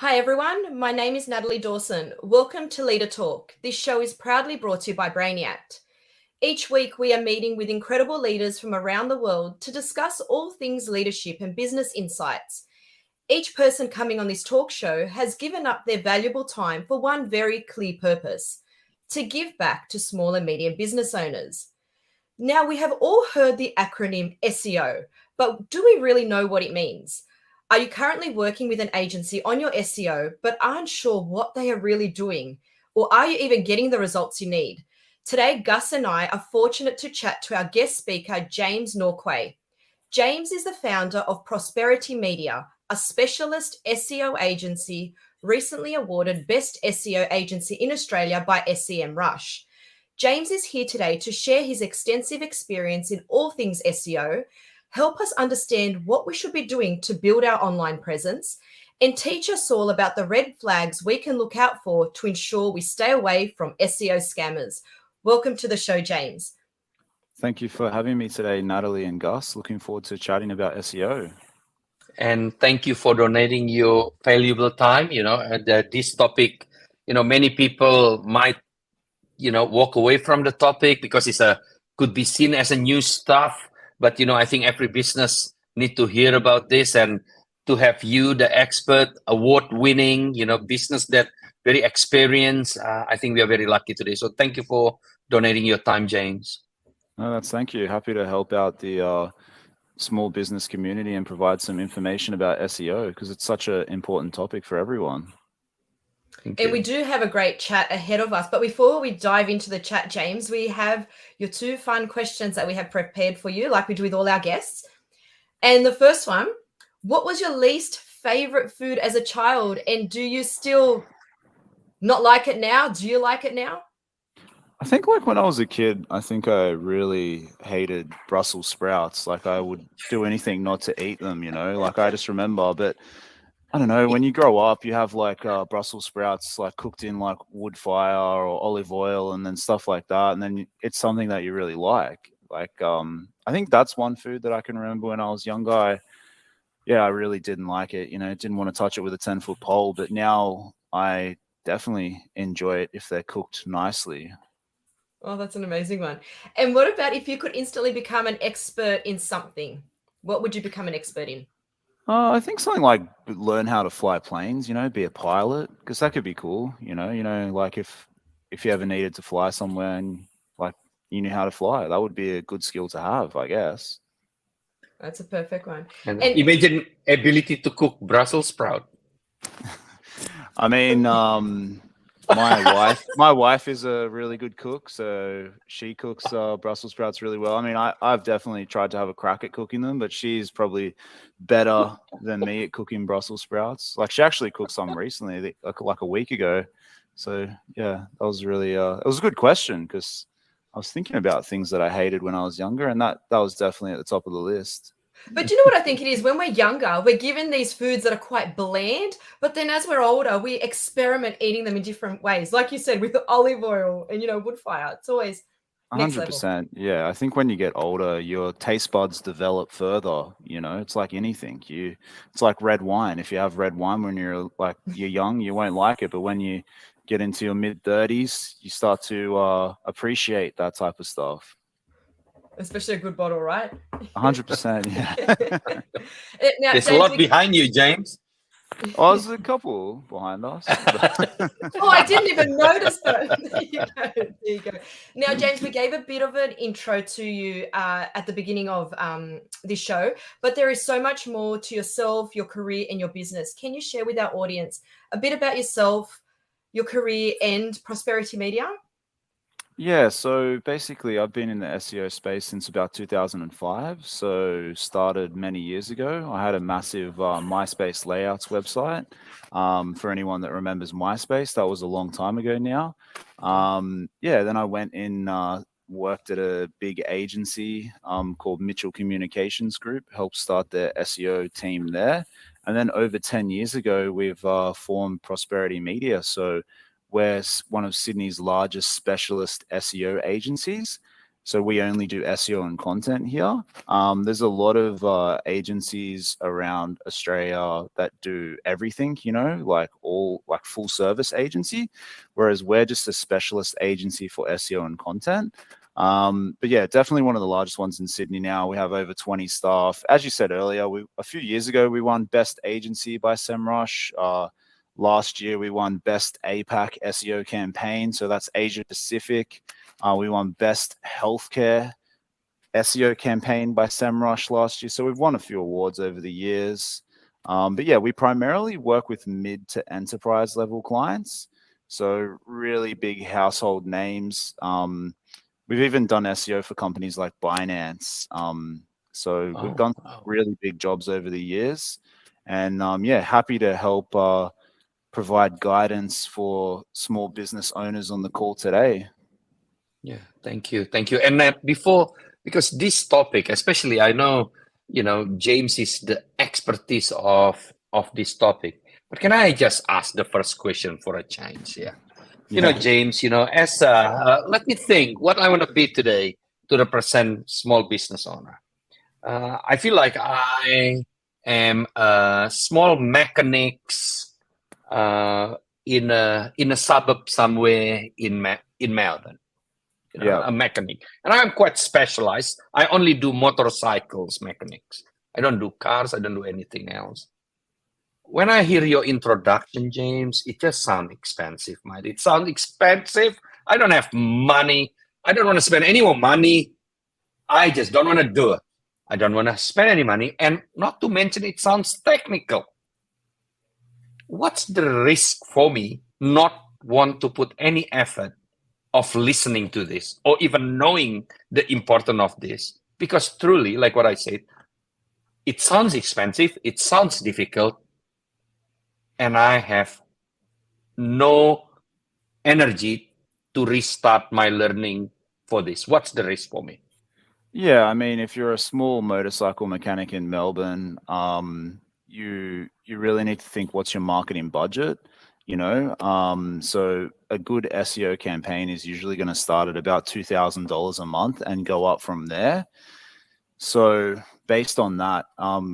Hi everyone, my name is Natalie Dawson. Welcome to Leader Talk. This show is proudly brought to you by Brainiact. Each week we are meeting with incredible leaders from around the world to discuss all things leadership and business insights. Each person coming on this talk show has given up their valuable time for one very clear purpose: to give back to small and medium business owners. Now, we have all heard the acronym SEO, but do we really know what it means? Are you currently working with an agency on your SEO, but aren't sure what they are really doing? Or are you even getting the results you need? Today, Gus and I are fortunate to chat to our guest speaker, James Norquay. James is the founder of Prosperity Media, a specialist SEO agency recently awarded Best SEO Agency in Australia by SEMrush. James is here today to share his extensive experience in all things SEO, help us understand what we should be doing to build our online presence, and teach us all about the red flags we can look out for to ensure we stay away from SEO scammers. Welcome to the show, James. Thank you for having me today, Natalie and Gus. Looking forward to chatting about SEO. And thank you for donating your valuable time. This topic, many people might, walk away from the topic because could be seen as a new stuff. But, I think every business need to hear about this, and to have you, the expert, award-winning, business that very experienced. I think we are very lucky today. So thank you for donating your time, James. No, thank you. Happy to help out the small business community and provide some information about SEO because it's such an important topic for everyone. And we do have a great chat ahead of us. But before we dive into the chat, James, we have your two fun questions that we have prepared for you, like we do with all our guests. And the first one, what was your least favorite food as a child? And do you still not like it now? Do you like it now? I think like when I was a kid, I think I really hated Brussels sprouts. Like I would do anything not to eat them, like I just remember. But I don't know, when you grow up, you have like Brussels sprouts like cooked in like wood fire or olive oil and then stuff like that. And then it's something that you really like. Like I think that's one food that I can remember when I was younger. I really didn't like it. Didn't want to touch it with a 10-foot pole. But now I definitely enjoy it if they're cooked nicely. Oh, that's an amazing one. And what about if you could instantly become an expert in something? What would you become an expert in? I think something like learn how to fly planes, be a pilot, because that could be cool. Like if you ever needed to fly somewhere and like you knew how to fly, that would be a good skill to have, I guess. That's a perfect one. And imagine ability to cook Brussels sprout. I mean, my wife is a really good cook, so she cooks Brussels sprouts really well. I mean, I've definitely tried to have a crack at cooking them, but she's probably better than me at cooking Brussels sprouts. Like she actually cooked some recently, like a week ago. So yeah, that was really it was a good question because I was thinking about things that I hated when I was younger, and that was definitely at the top of the list. But you know what I think it is? When we're younger, we're given these foods that are quite bland, but then as we're older, we experiment eating them in different ways. Like you said, with the olive oil and, wood fire. It's always 100%. Yeah. I think when you get older, your taste buds develop further. It's like anything. It's like red wine. If you have red wine when you're young, you won't like it. But when you get into your mid-30s, you start to appreciate that type of stuff. Especially a good bottle, right? 100%, yeah. Now, there's James, a lot behind you, James. Oh, there's a couple behind us. Oh, I didn't even notice that. There you go. Now, James, we gave a bit of an intro to you at the beginning of this show, but there is so much more to yourself, your career, and your business. Can you share with our audience a bit about yourself, your career, and Prosperity Media? Yeah, so basically I've been in the SEO space since about 2005. So started many years ago. I had a massive MySpace layouts website. For anyone that remembers MySpace, that was a long time ago now. Then I went in, worked at a big agency called Mitchell Communications Group, helped start their SEO team there. And then over 10 years ago, we've formed Prosperity Media. So we're one of Sydney's largest specialist SEO agencies. So we only do SEO and content here. There's a lot of agencies around Australia that do everything, you know, like full service agency, whereas we're just a specialist agency for SEO and content. But yeah, definitely one of the largest ones in Sydney now. We have over 20 staff. As you said earlier, a few years ago, we won Best Agency by SEMrush. Last year, we won Best APAC SEO Campaign. So that's Asia Pacific. We won Best Healthcare SEO Campaign by SEMrush last year. So we've won a few awards over the years. But yeah, we primarily work with mid to enterprise level clients. So really big household names. We've even done SEO for companies like Binance. So we've done really big jobs over the years. And yeah, happy to help provide guidance for small business owners on the call today. Yeah, thank you. And because this topic, especially, I know, you know, James is the expertise of this topic. But can I just ask the first question for a change? Yeah. You know, James, you know, as let me think what I want to be today to represent small business owner. I feel like I am a small mechanics in a suburb somewhere in Melbourne. You know, a mechanic, and I'm quite specialized. I only do motorcycles mechanics. I don't do cars. I don't do anything else. When I hear your introduction, James, it just sounds expensive, mate. It sounds expensive. I don't have money. I don't want to spend any more money. I just don't want to do it. I don't want to spend any money. And not to mention, it sounds technical. What's the risk for me not want to put any effort of listening to this or even knowing the importance of this? Because truly, like what I said, it sounds expensive. It sounds difficult. And I have no energy to restart my learning for this. What's the risk for me? Yeah, I mean, if you're a small motorcycle mechanic in Melbourne, you really need to think, what's your marketing budget? You know, so a good SEO campaign is usually going to start at about $2,000 a month and go up from there. So based on that,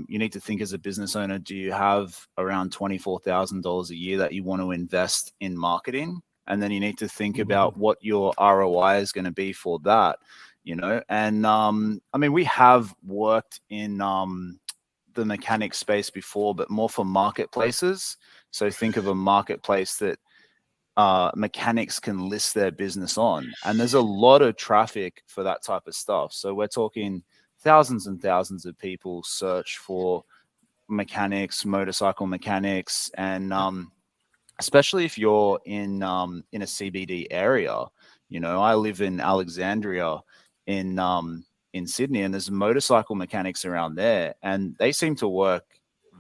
you need to think as a business owner, do you have around $24,000 a year that you want to invest in marketing? And then you need to think about what your ROI is going to be for that, you know? And I mean, we have worked in the mechanic space before, but more for marketplaces. So think of a marketplace that mechanics can list their business on. And there's a lot of traffic for that type of stuff. So we're talking thousands and thousands of people search for mechanics, motorcycle mechanics, and especially if you're in a CBD area. You know, I live in Alexandria in Sydney, and there's motorcycle mechanics around there, and they seem to work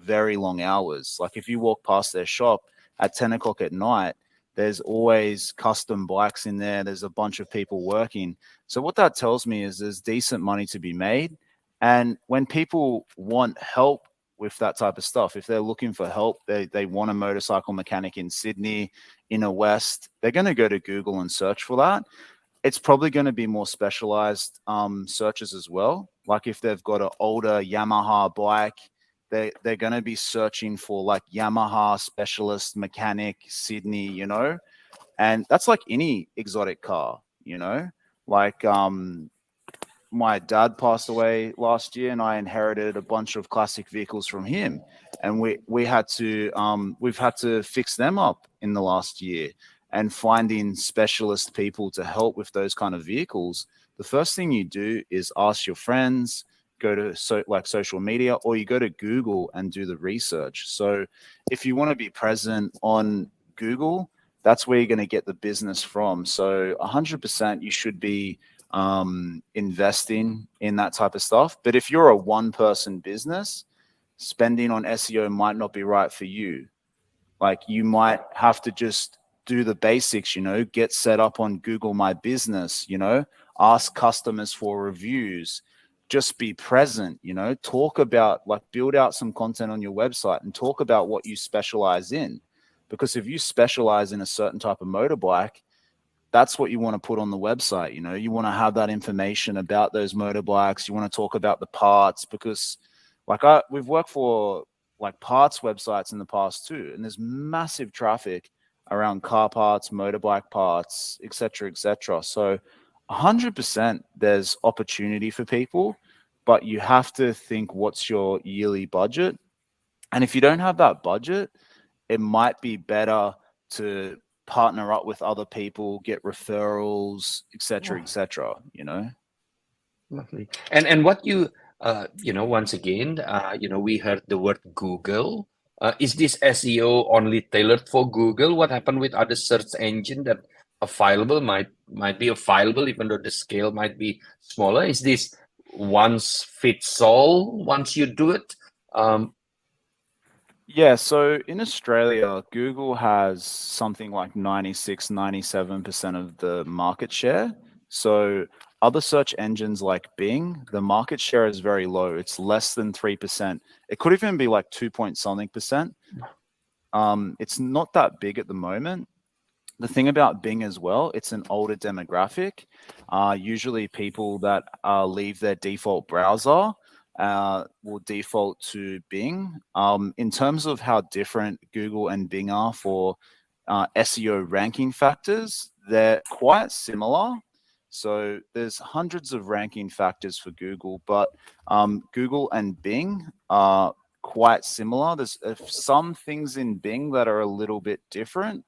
very long hours. Like if you walk past their shop at 10 o'clock at night, there's always custom bikes in there. There's a bunch of people working. So what that tells me is there's decent money to be made. And when people want help with that type of stuff, if they're looking for help, they want a motorcycle mechanic in Sydney, inner west, they're going to go to Google and search for that. It's probably going to be more specialized searches as well. Like if they've got an older Yamaha bike, they're going to be searching for like Yamaha specialist mechanic Sydney, you know, and that's like any exotic car, you know, like my dad passed away last year and I inherited a bunch of classic vehicles from him, and we've had to fix them up in the last year. And finding specialist people to help with those kind of vehicles, the first thing you do is ask your friends, go to social media, or you go to Google and do the research. So if you want to be present on Google, that's where you're going to get the business from. So 100% you should be investing in that type of stuff. But if you're a one-person business, spending on SEO might not be right for you. Like you might have to just do the basics, you know, get set up on Google My Business, you know, ask customers for reviews, just be present, you know, talk about, like, build out some content on your website and talk about what you specialize in. Because if you specialize in a certain type of motorbike, that's what you want to put on the website. You know, you want to have that information about those motorbikes. You want to talk about the parts, because like we've worked for like parts websites in the past too, and there's massive traffic around car parts, motorbike parts, etc., etc. So 100% there's opportunity for people, but you have to think, what's your yearly budget? And if you don't have that budget, it might be better to partner up with other people, get referrals, etc., etc., you know. Lovely. And what you once again, we heard the word Google. Is this SEO only tailored for Google? What happened with other search engine that available might be available, even though the scale might be smaller? Is this once fits all once you do it? Yeah, so in Australia, Google has something like 96, 97% of the market share. So other search engines like Bing, the market share is very low. It's less than 3%. It could even be like 2 point something percent. It's not that big at the moment. The thing about Bing as well, it's an older demographic. Usually people that leave their default browser will default to Bing. In terms of how different Google and Bing are for SEO ranking factors, they're quite similar. So there's hundreds of ranking factors for Google, but Google and Bing are quite similar. There's some things in Bing that are a little bit different.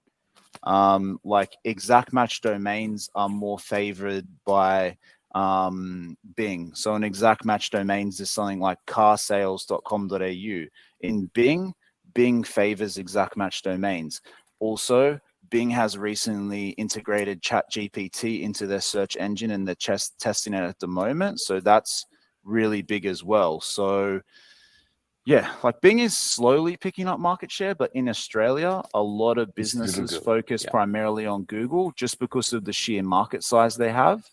Like exact match domains are more favored by Bing. So an exact match domains is something like carsales.com.au. In Bing, Bing favors exact match domains. Also, Bing has recently integrated ChatGPT into their search engine, and they're testing it at the moment. So that's really big as well. So yeah, like Bing is slowly picking up market share, but in Australia, a lot of businesses focus primarily on Google just because of the sheer market size they have.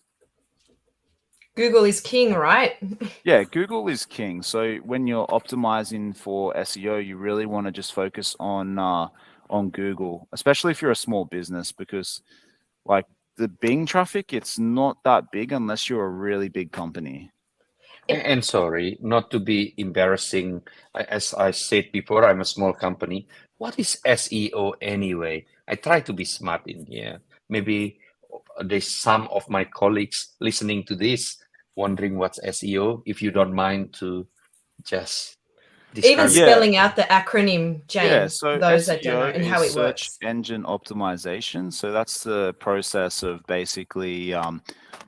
Google is king, right? Yeah, Google is king. So when you're optimizing for SEO, you really want to just focus on Google, especially if you're a small business, because like the Bing traffic, it's not that big unless you're a really big company. And sorry, not to be embarrassing, as I said before, I'm a small company. What is SEO anyway? I try to be smart in here. Maybe there's some of my colleagues listening to this wondering what's SEO. If you don't mind to just describe even spelling out the acronym, James, yeah, so those SEO that don't know, and how it search works. engine optimization. So that's the process of basically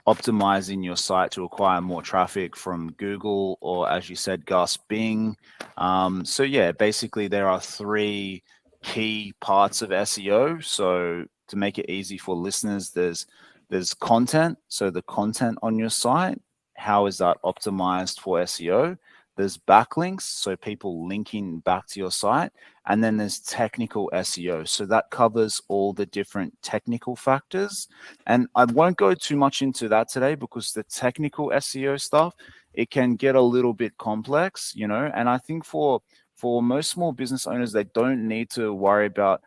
optimizing your site to acquire more traffic from Google, or as you said, Gus, Bing. So yeah, basically there are three key parts of SEO. So to make it easy for listeners, there's content. So the content on your site, how is that optimized for SEO? There's backlinks, so people linking back to your site. And then there's technical SEO. So that covers all the different technical factors. And I won't go too much into that today because the technical SEO stuff, it can get a little bit complex, you know. And I think for most small business owners, they don't need to worry about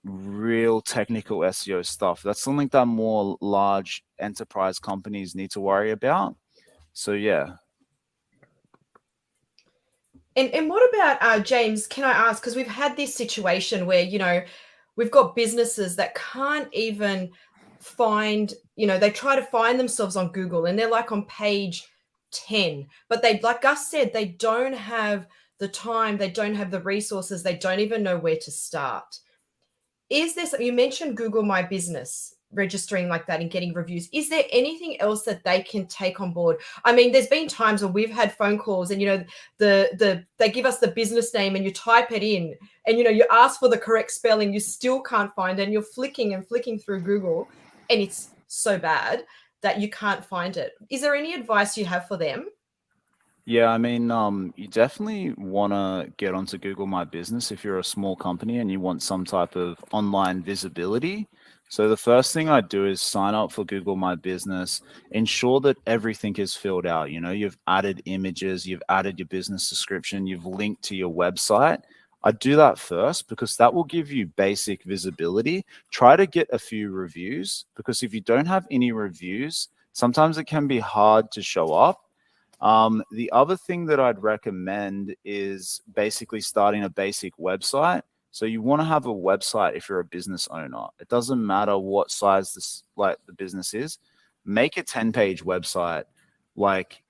real technical SEO stuff. That's something that more large enterprise companies need to worry about. So yeah. And what about James? Can I ask? Because we've had this situation where we've got businesses that can't even find. They try to find themselves on Google, and they're like on page 10, but they, like Gus said, they don't have the time, they don't have the resources, they don't even know where to start. Is there something, you mentioned Google My Business, registering like that and getting reviews? Is there anything else that they can take on board? I mean, there's been times where we've had phone calls and they give us the business name and you type it in and you ask for the correct spelling, you still can't find it, and you're flicking and flicking through Google and it's so bad that you can't find it. Is there any advice you have for them? Yeah, I mean, you definitely want to get onto Google My Business if you're a small company and you want some type of online visibility. So the first thing I do is sign up for Google My Business, ensure that everything is filled out. You've added images, you've added your business description, you've linked to your website. I'd do that first because that will give you basic visibility. Try to get a few reviews, because if you don't have any reviews, sometimes it can be hard to show up. The other thing that I'd recommend is basically starting a basic website. So you want to have a website if you're a business owner. It doesn't matter what size the business is. Make a 10-page website. Like,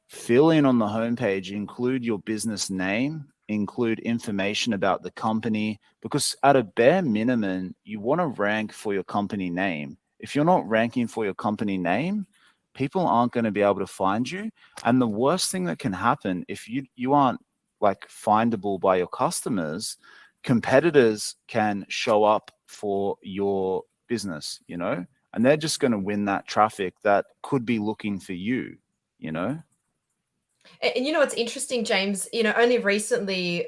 fill in on the homepage, include your business name, include information about the company, because at a bare minimum, you want to rank for your company name. If you're not ranking for your company name, people aren't going to be able to find you. And the worst thing that can happen if you aren't like findable by your customers, competitors can show up for your business, you know, and they're just going to win that traffic that could be looking for you, you know. And you know what's interesting, James? You know, only recently,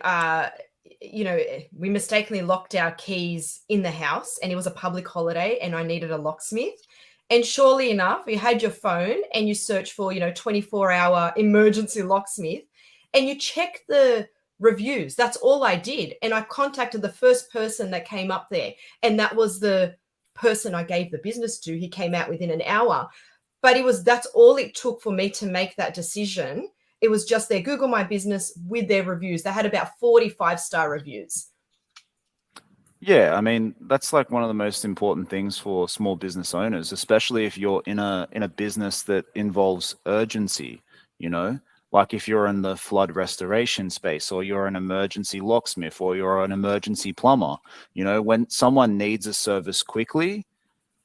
you know, we mistakenly locked our keys in the house, and it was a public holiday, and I needed a locksmith. And surely enough, you had your phone and you search for, you know, 24-hour emergency locksmith, and you check the reviews. That's all I did, and I contacted the first person that came up there, and that was the person I gave the business to. He came out within an hour, but that's all it took for me to make that decision. It was just their Google My Business with their reviews. They had about 45-star reviews. Yeah, I mean, that's like one of the most important things for small business owners, especially if you're in a business that involves urgency, you know, like if you're in the flood restoration space, or you're an emergency locksmith, or you're an emergency plumber. You know, when someone needs a service quickly,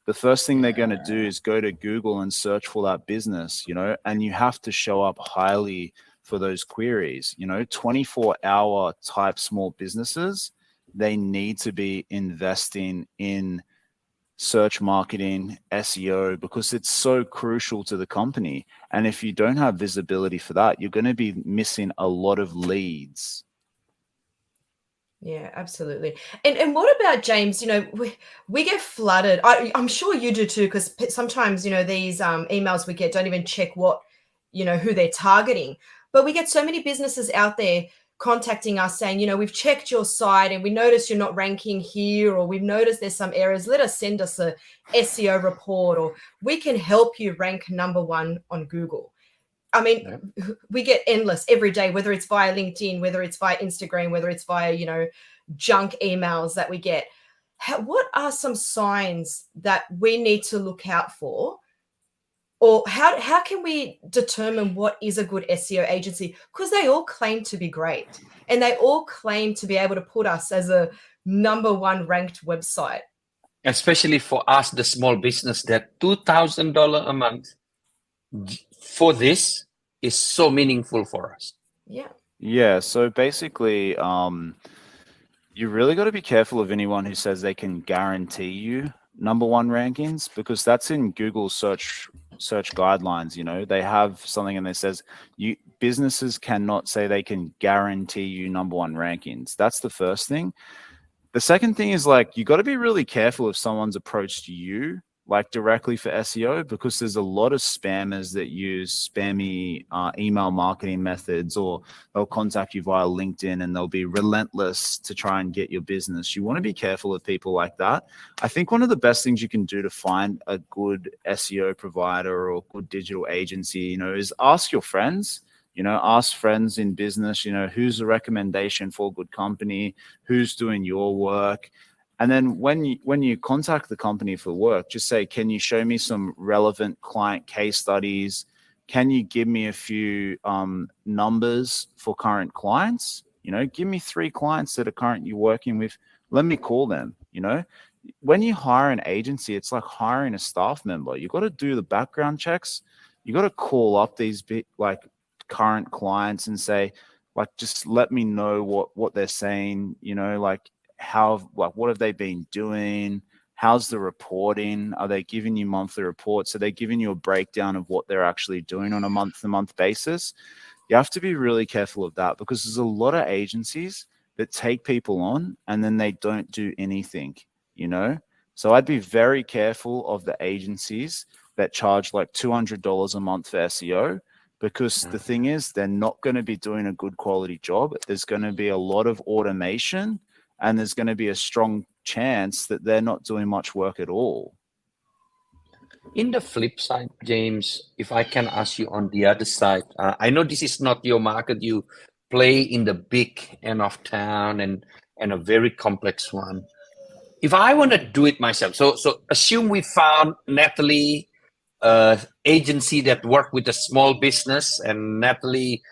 the first thing they're going to do is go to Google and search for that business, you know, and you have to show up highly for those queries. You know, 24-hour type small businesses, they need to be investing in search marketing, SEO, because it's so crucial to the company. And if you don't have visibility for that, you're going to be missing a lot of leads. Yeah, absolutely. And what about, James? You know, we get flooded. I'm sure you do too, because sometimes, you know, these emails we get don't even check what, you know, who they're targeting. But we get so many businesses out there contacting us saying, you know, we've checked your site and we noticed you're not ranking here, or we've noticed there's some errors. Let us send us a SEO report, or we can help you rank #1 on Google. I mean, we get endless every day, whether it's via LinkedIn, whether it's via Instagram, whether it's via, you know, junk emails that we get. What are some signs that we need to look out for? Or how can we determine what is a good SEO agency? Because they all claim to be great, and they all claim to be able to put us as a #1 ranked website. Especially for us, the small business, that $2,000 a month for this is so meaningful for us. Yeah, so basically, you really got to be careful of anyone who says they can guarantee you #1 rankings, because that's in Google search guidelines. You know, they have something and it says businesses cannot say they can guarantee you #1 rankings. That's the first thing. The second thing is, like, you got to be really careful if someone's approached you like directly for SEO, because there's a lot of spammers that use spammy email marketing methods, or they'll contact you via LinkedIn and they'll be relentless to try and get your business. You want to be careful of people like that. I think one of the best things you can do to find a good SEO provider or good digital agency, you know, is ask your friends. You know, ask friends in business, you know, who's a recommendation for a good company, who's doing your work. And then when you contact the company for work, just say, can you show me some relevant client case studies? Can you give me a few numbers for current clients? You know, give me 3 clients that are currently working with. Let me call them. You know, when you hire an agency, it's like hiring a staff member. You got to do the background checks. You got to call up these current clients and say, like, just let me know what they're saying. You know, like, what have they been doing? How's the reporting? Are they giving you monthly reports? Are they giving you a breakdown of what they're actually doing on a month-to-month basis? You have to be really careful of that, because there's a lot of agencies that take people on and then they don't do anything, you know? So I'd be very careful of the agencies that charge like $200 a month for SEO, because the thing is, they're not going to be doing a good quality job. There's going to be a lot of automation, and there's going to be a strong chance that they're not doing much work at all. In the flip side, James, if I can ask you on the other side, I know this is not your market. You play in the big end of town and a very complex one. If I want to do it myself, so assume we found Natalie, agency that work with a small business, and Natalie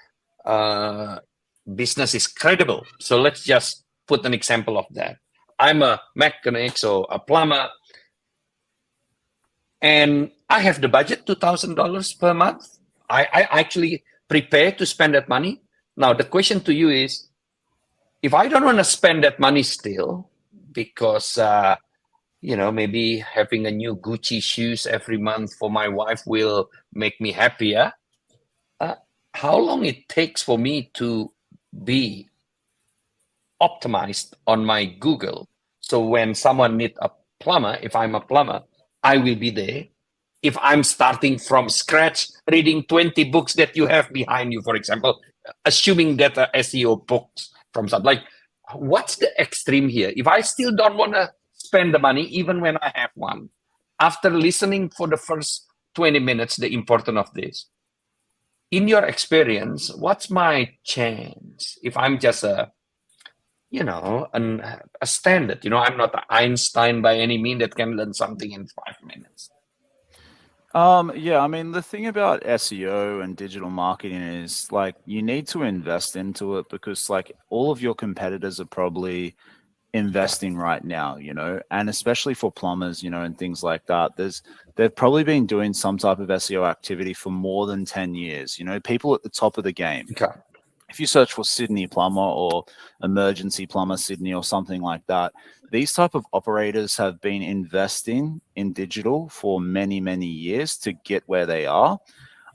business is credible. So let's just put an example of that. I'm a mechanic, so a plumber, and I have the budget, $2,000 per month. I actually prepare to spend that money. Now, the question to you is, if I don't want to spend that money still, because, maybe having a new Gucci shoes every month for my wife will make me happier, how long it takes for me to be optimized on my Google? So when someone needs a plumber, if I'm a plumber, I will be there. If I'm starting from scratch, reading 20 books that you have behind you, for example, assuming that SEO books from some, like, what's the extreme here? If I still don't want to spend the money, even when I have one, after listening for the first 20 minutes, the importance of this, in your experience, what's my chance if I'm just a standard? I'm not Einstein by any means that can learn something in 5 minutes. Yeah, I mean, the thing about SEO and digital marketing is, like, you need to invest into it, because, like, all of your competitors are probably investing right now, and especially for plumbers, and things like that. They've probably been doing some type of SEO activity for more than 10 years, people at the top of the game. Okay. If you search for Sydney plumber or emergency plumber Sydney or something like that, these type of operators have been investing in digital for many, many years to get where they are.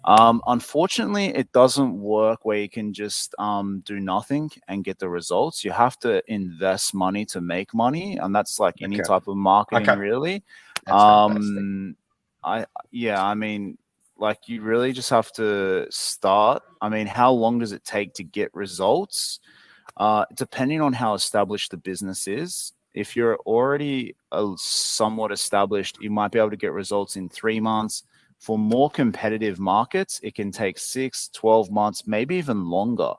Unfortunately, it doesn't work where you can just do nothing and get the results. You have to invest money to make money, and that's like any type of marketing, really. That's fantastic. I mean, like, you really just have to start. I mean, how long does it take to get results? Depending on how established the business is. If you're already somewhat established, you might be able to get results in 3 months. For more competitive markets, it can take 6, 12 months, maybe even longer.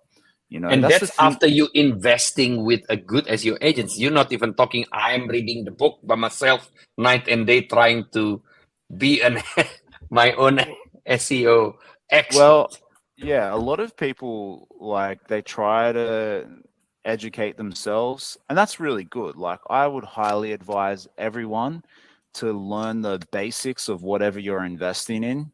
And that's after you investing with a good SEO agency. You're not even talking, I'm reading the book by myself night and day trying to be my own SEO expert. Well, yeah, a lot of people, like, they try to educate themselves, and that's really good. Like, I would highly advise everyone to learn the basics of whatever you're investing in.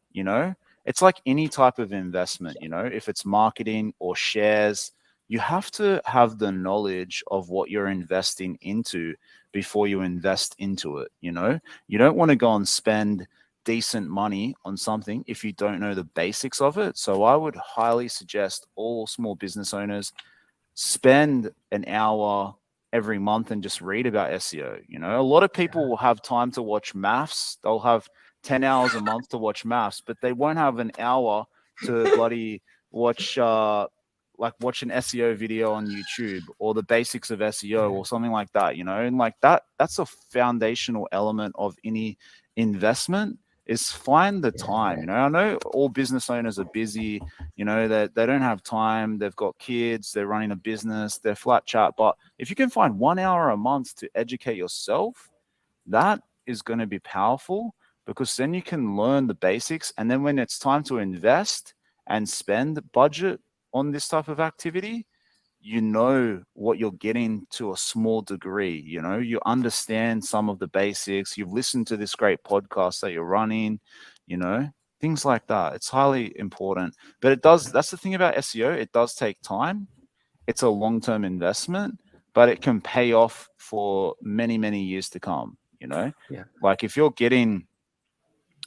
It's like any type of investment. If it's marketing or shares, you have to have the knowledge of what you're investing into before you invest into it. You don't want to go and spend decent money on something if you don't know the basics of it. So I would highly suggest all small business owners spend an hour every month and just read about SEO. A lot of people will have time to watch maths. They'll have 10 hours a month to watch maths, but they won't have an hour to bloody watch watch an SEO video on YouTube or the basics of SEO or something like that, and like that's a foundational element of any investment, is find the time. I know all business owners are busy, that they don't have time. They've got kids, they're running a business, they're flat chat. But if you can find 1 hour a month to educate yourself, that is going to be powerful, because then you can learn the basics. And then when it's time to invest and spend budget on this type of activity, you know what you're getting to a small degree. You understand some of the basics. You've listened to this great podcast that you're running, things like that. It's highly important. But that's the thing about SEO. It does take time. It's a long-term investment, but it can pay off for many, many years to come. Like, if you're getting,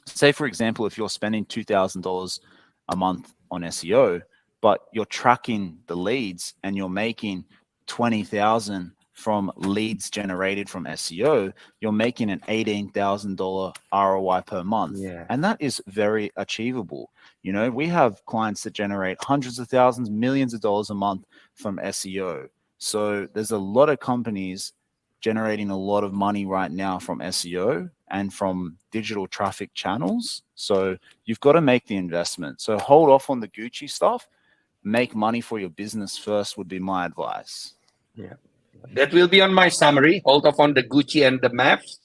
say, for example, if you're spending $2,000 a month on SEO, but you're tracking the leads and you're making $20,000 from leads generated from SEO, you're making an $18,000 ROI per month. Yeah. And that is very achievable. You know, we have clients that generate hundreds of thousands, millions of dollars a month from SEO. So there's a lot of companies generating a lot of money right now from SEO and from digital traffic channels. So you've got to make the investment. So hold off on the Gucci stuff. Make money for your business first would be my advice. Yeah. That will be on my summary. Hold off on the Gucci and the maps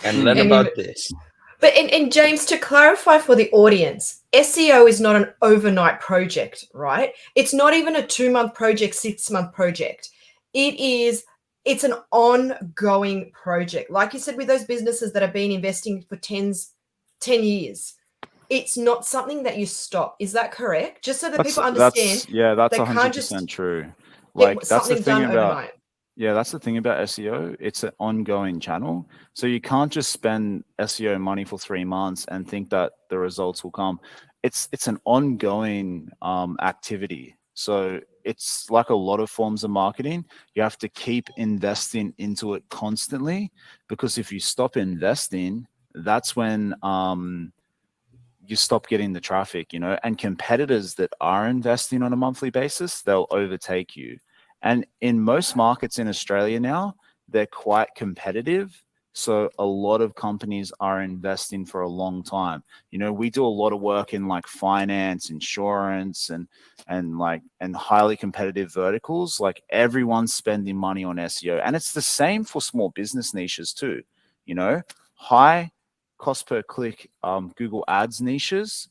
and learn about this. But and James, to clarify for the audience, SEO is not an overnight project, right? It's not even a 2-month project, 6-month project. It's an ongoing project. Like you said, with those businesses that have been investing for 10 years, it's not something that you stop. Is that correct? Just so that people understand. That's they can't 100% just true. Like that's the thing about overnight. Yeah, that's the thing about SEO. It's an ongoing channel. So you can't just spend SEO money for 3 months and think that the results will come. It's an ongoing activity. So it's like a lot of forms of marketing. You have to keep investing into it constantly, because if you stop investing, that's when you stop getting the traffic, you know, and competitors that are investing on a monthly basis, they'll overtake you. And in most markets in Australia now, they're quite competitive. So a lot of companies are investing for a long time. You know, we do a lot of work in like finance, insurance, and highly competitive verticals. Like everyone's spending money on SEO. And it's the same for small business niches too. You know, high cost per click Google Ads niches,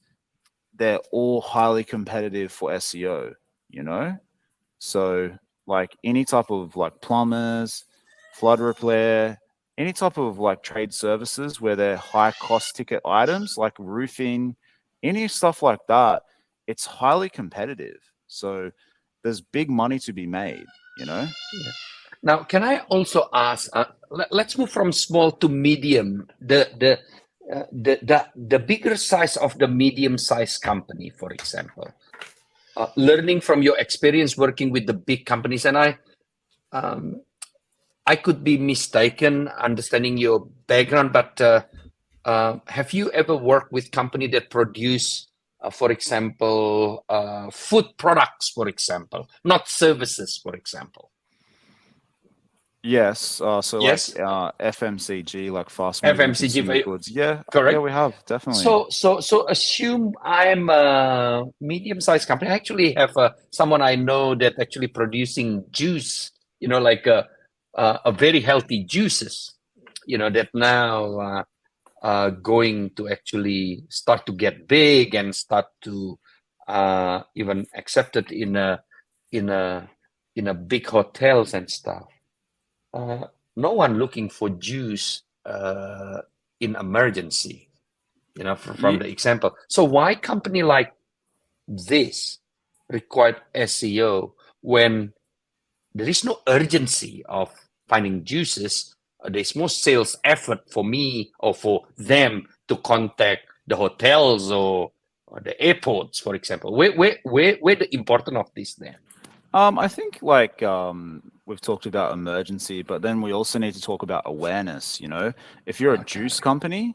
they're all highly competitive for SEO, you know? So like any type of like plumbers, flood repair, any type of like trade services where they're high cost ticket items like roofing, any stuff like that, it's highly competitive. So there's big money to be made, you know? Yeah. Now, can I also ask, let's move from small to medium, the bigger size of the medium-sized company, for example. Learning from your experience working with the big companies, and I could be mistaken understanding your background, but have you ever worked with company that produce, for example, food products, for example, not services, for example? Yes. So Yes. like FMCG, like fast moving FMCG, consumer goods. Yeah. correct. Yeah, we have definitely. So assume I'm a medium-sized company. I actually have someone I know that actually producing juice, you know, like a very healthy juices, you know, that now going to actually start to get big and start to even accepted in a big hotels and stuff. No one looking for juice in emergency, you know, from the example. So why company like this required SEO when there is no urgency of finding juices? There's more sales effort for me or for them to contact the hotels or the airports, for example. Where the importance of this then? I think like we've talked about emergency, but then we also need to talk about awareness. You know, if you're a juice company,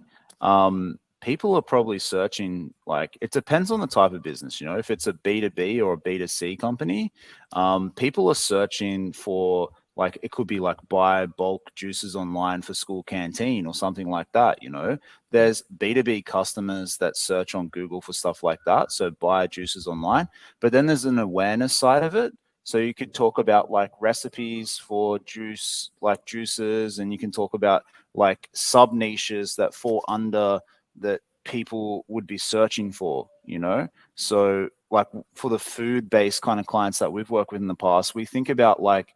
people are probably searching, like, it depends on the type of business. You know, if it's a B2B or a B2C company, people are searching for, like, it could be like buy bulk juices online for school canteen or something like that. You know, there's B2B customers that search on Google for stuff like that. So buy juices online, but then there's an awareness side of it. So you could talk about like recipes for juice, like juices, and you can talk about like sub niches that fall under that people would be searching for, you know? So like for the food-based kind of clients that we've worked with in the past, we think about like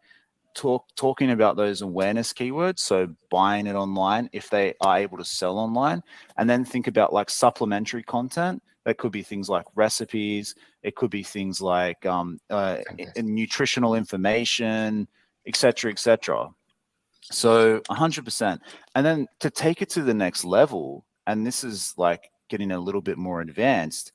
talking about those awareness keywords. So buying it online if they are able to sell online, and then think about like supplementary content. That could be things like recipes. It could be things like nutritional information, etc., etc. So 100%. And then to take it to the next level, and this is like getting a little bit more advanced,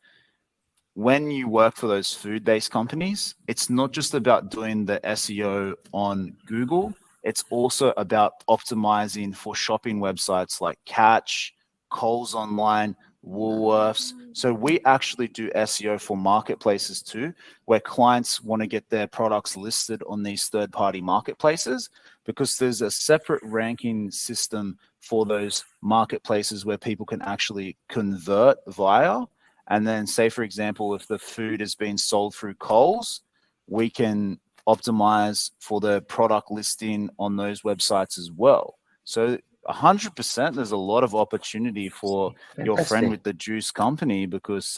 when you work for those food-based companies, it's not just about doing the SEO on Google. It's also about optimizing for shopping websites like Catch, Coles Online, Woolworths. So we actually do SEO for marketplaces too, where clients want to get their products listed on these third-party marketplaces, because there's a separate ranking system for those marketplaces where people can actually convert via. And then say, for example, if the food is being sold through Coles, we can optimize for the product listing on those websites as well. So 100%, there's a lot of opportunity for your friend with the juice company, because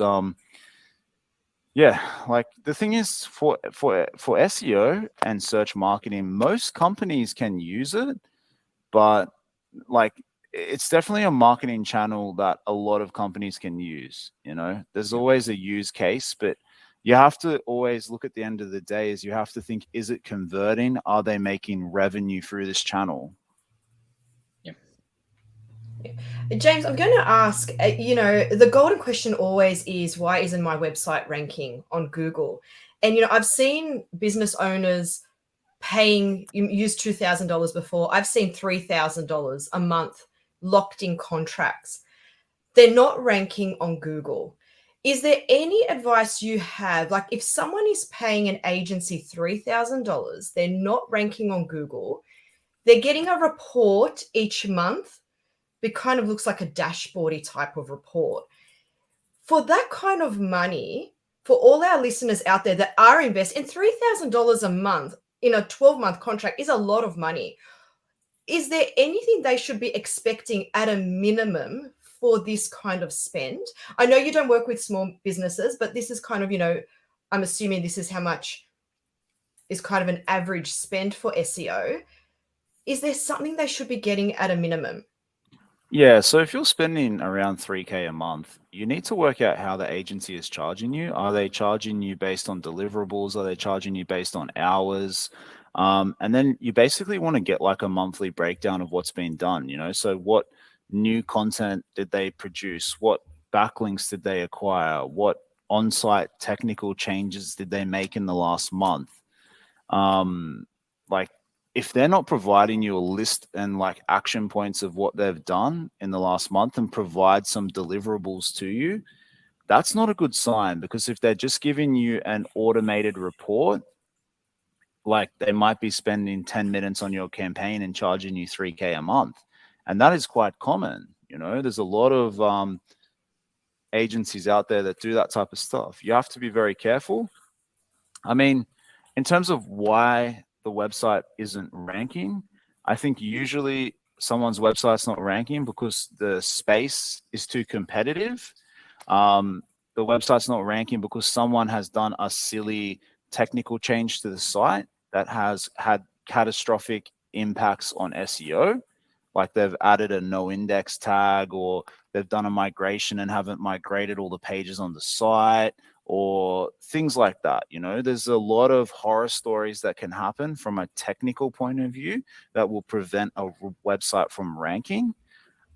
yeah, like the thing is for SEO and search marketing, most companies can use it, but like it's definitely a marketing channel that a lot of companies can use. You know, there's always a use case, but you have to always look at the end of the day is you have to think, is it converting? Are they making revenue through this channel? James, I'm going to ask, the golden question always is, why isn't my website ranking on Google? And, I've seen business owners paying, you used $2,000 before. I've seen $3,000 a month locked in contracts. They're not ranking on Google. Is there any advice you have? Like if someone is paying an agency $3,000, they're not ranking on Google, they're getting a report each month. It kind of looks like a dashboardy type of report. For that kind of money, for all our listeners out there that are investing, $3,000 a month in a 12-month contract is a lot of money. Is there anything they should be expecting at a minimum for this kind of spend? I know you don't work with small businesses, but this is kind of, I'm assuming this is how much is kind of an average spend for SEO. Is there something they should be getting at a minimum? Yeah, so if you're spending around 3K a month, you need to work out how the agency is charging you. Are they charging you based on deliverables? Are they charging you based on hours? And then you basically want to get like a monthly breakdown of what's been done, so what new content did they produce? What backlinks did they acquire? What on-site technical changes did they make in the last month? Like if they're not providing you a list and like action points of what they've done in the last month and provide some deliverables to you, that's not a good sign, because if they're just giving you an automated report, like they might be spending 10 minutes on your campaign and charging you 3K a month. And that is quite common. There's a lot of agencies out there that do that type of stuff. You have to be very careful. I mean, in terms of why the website isn't ranking, I think usually someone's website's not ranking because the space is too competitive. The website's not ranking because someone has done a silly technical change to the site that has had catastrophic impacts on SEO. Like they've added a no index tag, or they've done a migration and haven't migrated all the pages on the site, or things like that. There's a lot of horror stories that can happen from a technical point of view that will prevent a website from ranking.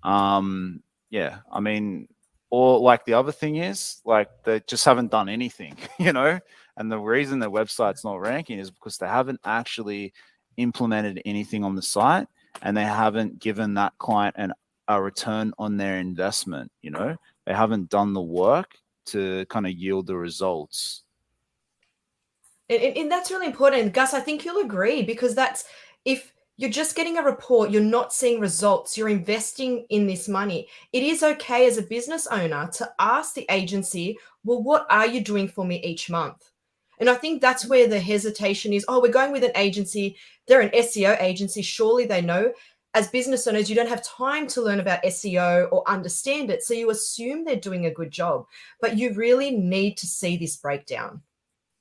Yeah, I mean, or like the other thing is like they just haven't done anything, and the reason their website's not ranking is because they haven't actually implemented anything on the site, and they haven't given that client a return on their investment. They haven't done the work to kind of yield the results. And that's really important. Gus, I think you'll agree, because that's, if you're just getting a report, you're not seeing results, you're investing in this money. It is okay as a business owner to ask the agency, well, what are you doing for me each month? And I think that's where the hesitation is. Oh, we're going with an agency. They're an SEO agency. Surely they know. As business owners, you don't have time to learn about SEO or understand it. So you assume they're doing a good job, but you really need to see this breakdown.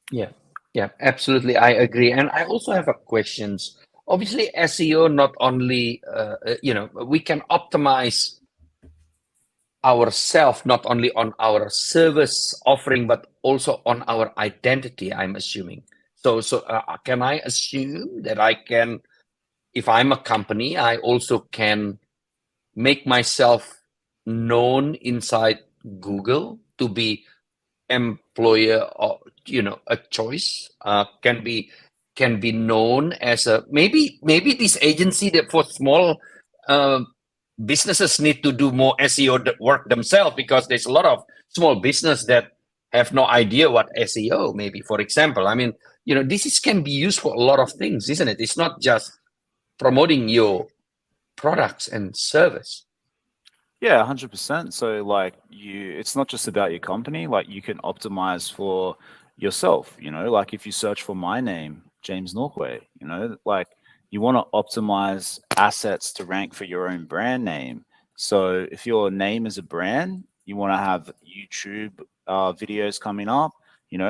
Yeah, absolutely. I agree. And I also have a questions. Obviously, SEO, not only, we can optimize ourselves, not only on our service offering, but also on our identity, I'm assuming. So can I assume that I can, if I'm a company, I also can make myself known inside Google to be employer or a choice, can be known as a maybe this agency that for small businesses need to do more SEO work themselves, because there's a lot of small business that have no idea what SEO maybe, for example. I mean, can be used for a lot of things, isn't it? It's not just promoting your products and service. Yeah, 100%. So like it's not just about your company, like you can optimize for yourself, like if you search for my name, James Norquay, like you want to optimize assets to rank for your own brand name. So if your name is a brand, you want to have YouTube videos coming up,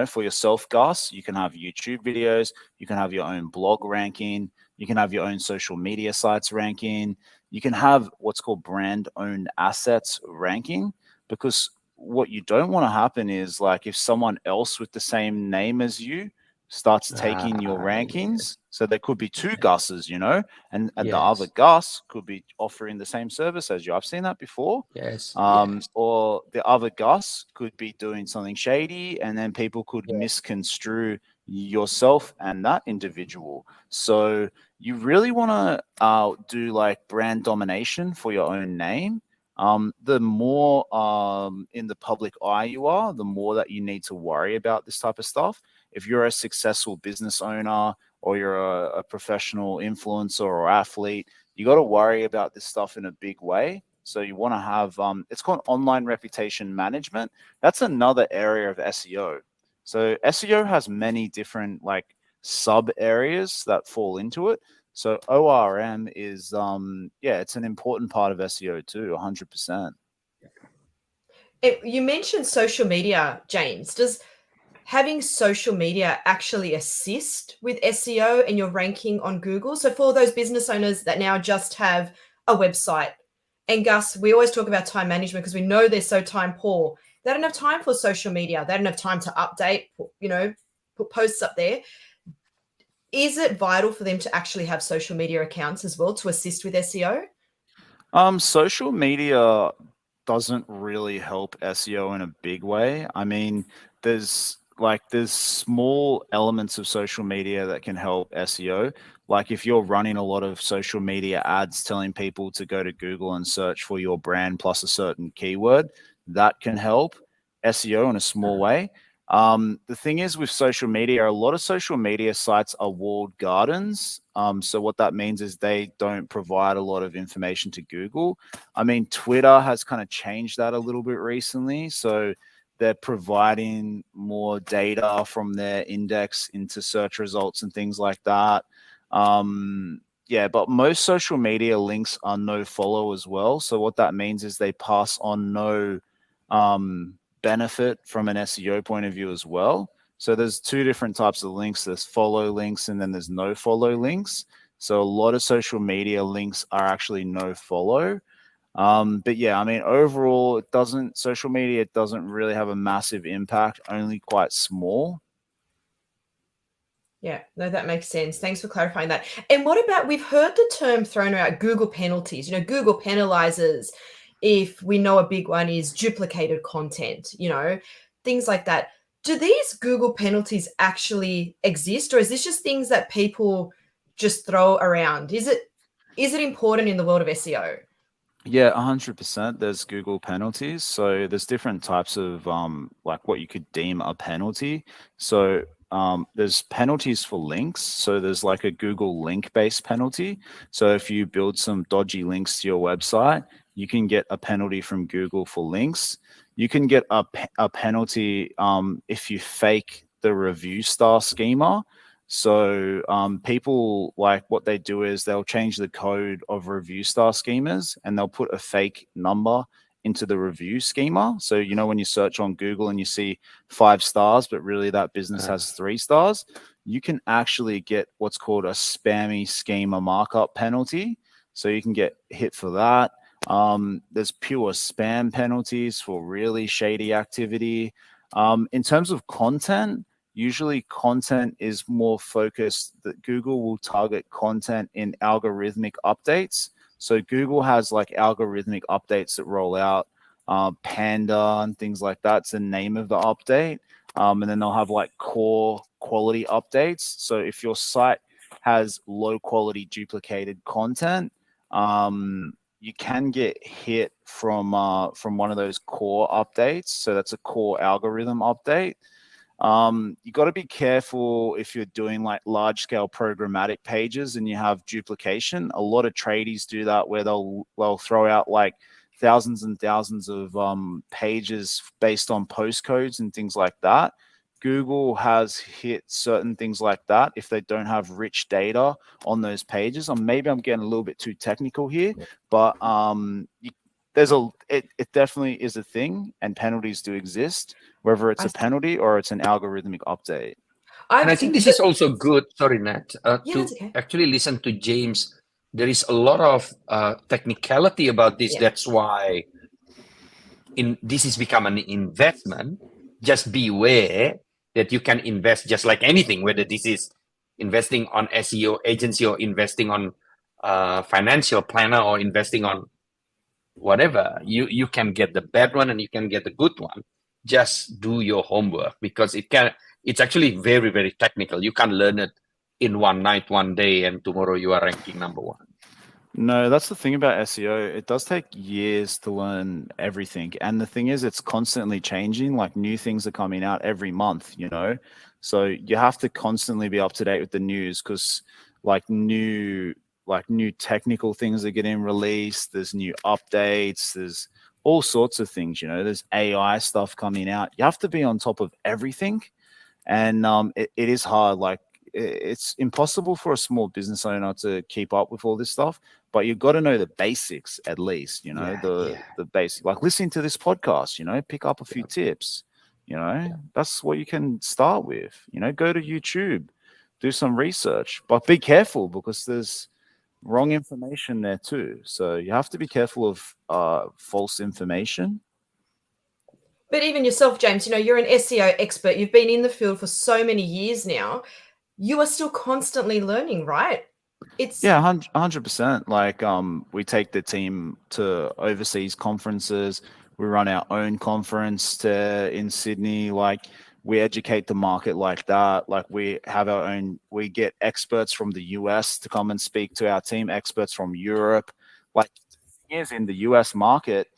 for yourself, Gus, you can have YouTube videos, you can have your own blog ranking, you can have your own social media sites ranking. You can have what's called brand owned assets ranking, because what you don't want to happen is like if someone else with the same name as you starts taking your rankings. So there could be two Gus's, and the other Gus could be offering the same service as you. I've seen that before. Yes. Or the other Gus could be doing something shady, and then people could misconstrue yourself and that individual. So you really want to do like brand domination for your own name. The more in the public eye you are, the more that you need to worry about this type of stuff. If you're a successful business owner or you're a professional influencer or athlete, you got to worry about this stuff in a big way. So you want to have, it's called online reputation management. That's another area of SEO. So SEO has many different like sub areas that fall into it. So ORM is, it's an important part of SEO too, 100%. You mentioned social media, James. Does having social media actually assist with SEO and your ranking on Google? So for those business owners that now just have a website, and Gus, we always talk about time management because we know they're so time poor. They don't have time for social media. They don't have time to update, put posts up there. Is it vital for them to actually have social media accounts as well to assist with SEO? Social media doesn't really help SEO in a big way. I mean, there's small elements of social media that can help SEO. Like if you're running a lot of social media ads telling people to go to Google and search for your brand plus a certain keyword, that can help SEO in a small way. The thing is with social media, a lot of social media sites are walled gardens. So what that means is they don't provide a lot of information to Google. I mean, Twitter has kind of changed that a little bit recently. So they're providing more data from their index into search results and things like that. But most social media links are no follow as well. So what that means is they pass on no benefit from an SEO point of view as well. So there's two different types of links. There's follow links and then there's no follow links. So a lot of social media links are actually no follow. But yeah, I mean, overall, social media doesn't really have a massive impact, only quite small. Yeah, no, that makes sense. Thanks for clarifying that. And what about, we've heard the term thrown around, Google penalties. Google penalizes if we know a big one is duplicated content, things like that. Do these Google penalties actually exist, or is this just things that people just throw around? Is it important in the world of SEO? Yeah, 100%. There's Google penalties. So there's different types of like what you could deem a penalty. So there's penalties for links. So there's like a Google link-based penalty. So if you build some dodgy links to your website, you can get a penalty from Google for links. You can get a penalty if you fake the review star schema. So people, like what they do is they'll change the code of review star schemas and they'll put a fake number into the review schema. So, when you search on Google and you see 5 stars, but really that business has 3 stars, you can actually get what's called a spammy schema markup penalty. So you can get hit for that. There's pure spam penalties for really shady activity. In terms of content, usually content is more focused, that Google will target content in algorithmic updates. So Google has like algorithmic updates that roll out Panda and things like that. It's the name of the update. And then they'll have like core quality updates. So if your site has low quality duplicated content, you can get hit from one of those core updates. So that's a core algorithm update. You got to be careful if you're doing like large scale programmatic pages and you have duplication. A lot of tradies do that where they'll throw out like thousands and thousands of pages based on postcodes and things like that. Google has hit certain things like that if they don't have rich data on those pages. Maybe I'm getting a little bit too technical here, but it definitely is a thing, and penalties do exist, whether it's a penalty or it's an algorithmic update. And I think this is also good. Sorry, Nat, to okay. actually listen to James. There is a lot of technicality about this. Yeah. That's why this has become an investment. Just beware that you can invest just like anything, whether this is investing on SEO agency or investing on financial planner or investing on whatever. You can get the bad one and you can get the good one. Just do your homework, because it's actually very, very technical. You can't learn it in one night, one day, and tomorrow you are ranking number one. No, that's the thing about SEO. It does take years to learn everything. And the thing is, it's constantly changing. Like new things are coming out every month, you know? So you have to constantly be up to date with the news, because like new technical things are getting released. There's new updates. There's all sorts of things, you know? There's AI stuff coming out. You have to be on top of everything. And it is hard. Like, it's impossible for a small business owner to keep up with all this stuff, but you've got to know the basics at least, you know, the basic, like listening to this podcast, you know, pick up a few tips, you know, that's what you can start with, you know, go to YouTube, do some research, but be careful because there's wrong information there too. So you have to be careful of false information. But even yourself, James, you know, you're an SEO expert. You've been in the field for so many years now. You are still constantly learning, right? It's 100%. Like we take the team to overseas conferences. We run our own conference in Sydney. Like we educate the market like that. Like we have our own. We get experts from the US to come and speak to our team. Experts from Europe. Like is in the US market,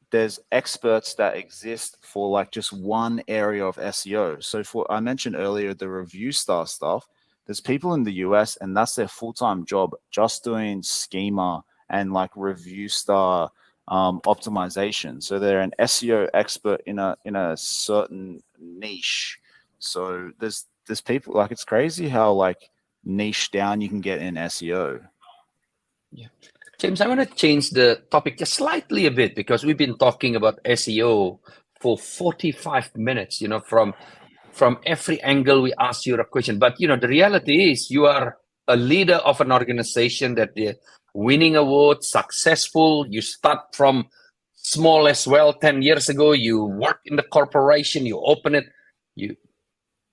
there's experts that exist for like just one area of SEO. So I mentioned earlier the review star stuff. There's people in the US and that's their full-time job, just doing schema and like review star optimization. So they're an SEO expert in a certain niche. So there's people, like, it's crazy how like niche down you can get in SEO. Yeah. James, I want to change the topic just slightly a bit, because we've been talking about SEO for 45 minutes, you know, from every angle we ask you a question. But, you know, the reality is you are a leader of an organization that they're winning awards, successful. You start from small as well. 10 years ago, you work in the corporation, you open it,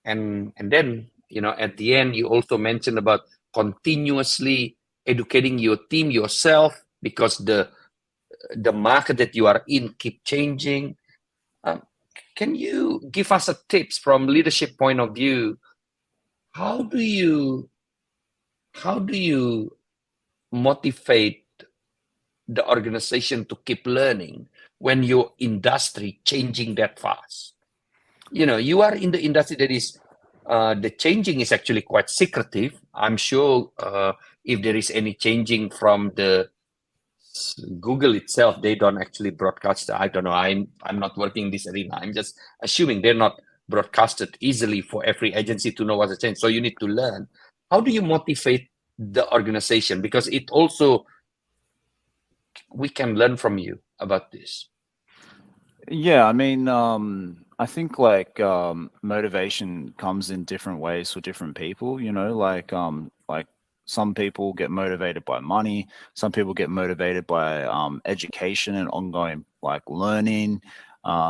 and then, you know, at the end, you also mentioned about continuously educating your team, yourself, because the market that you are in keep changing. Can you give us a tips from leadership point of view? How do you motivate the organization to keep learning when your industry changing that fast? You know, you are in the industry that is the changing is actually quite secretive. I'm sure if there is any changing from the Google itself, they don't actually broadcast. I don't know. I'm not working in this arena. I'm just assuming they're not broadcasted easily for every agency to know what's the change. So you need to learn. How do you motivate the organization? Because it also, we can learn from you about this. Yeah, I mean, I think like motivation comes in different ways for different people, you know, like some people get motivated by money, some people get motivated by education and ongoing like learning.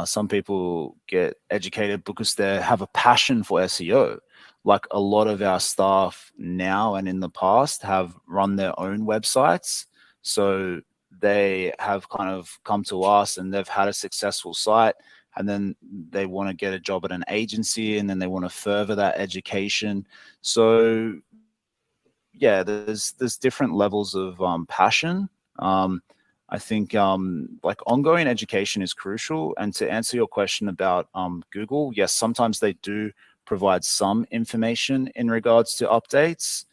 Some people get educated because they have a passion for SEO. Like a lot of our staff now and in the past have run their own websites. So they have kind of come to us and they've had a successful site, and then they want to get a job at an agency, and then they want to further that education. So yeah, there's different levels of passion. I think like ongoing education is crucial. And to answer your question about Google, yes, sometimes they do provide some information in regards to updates.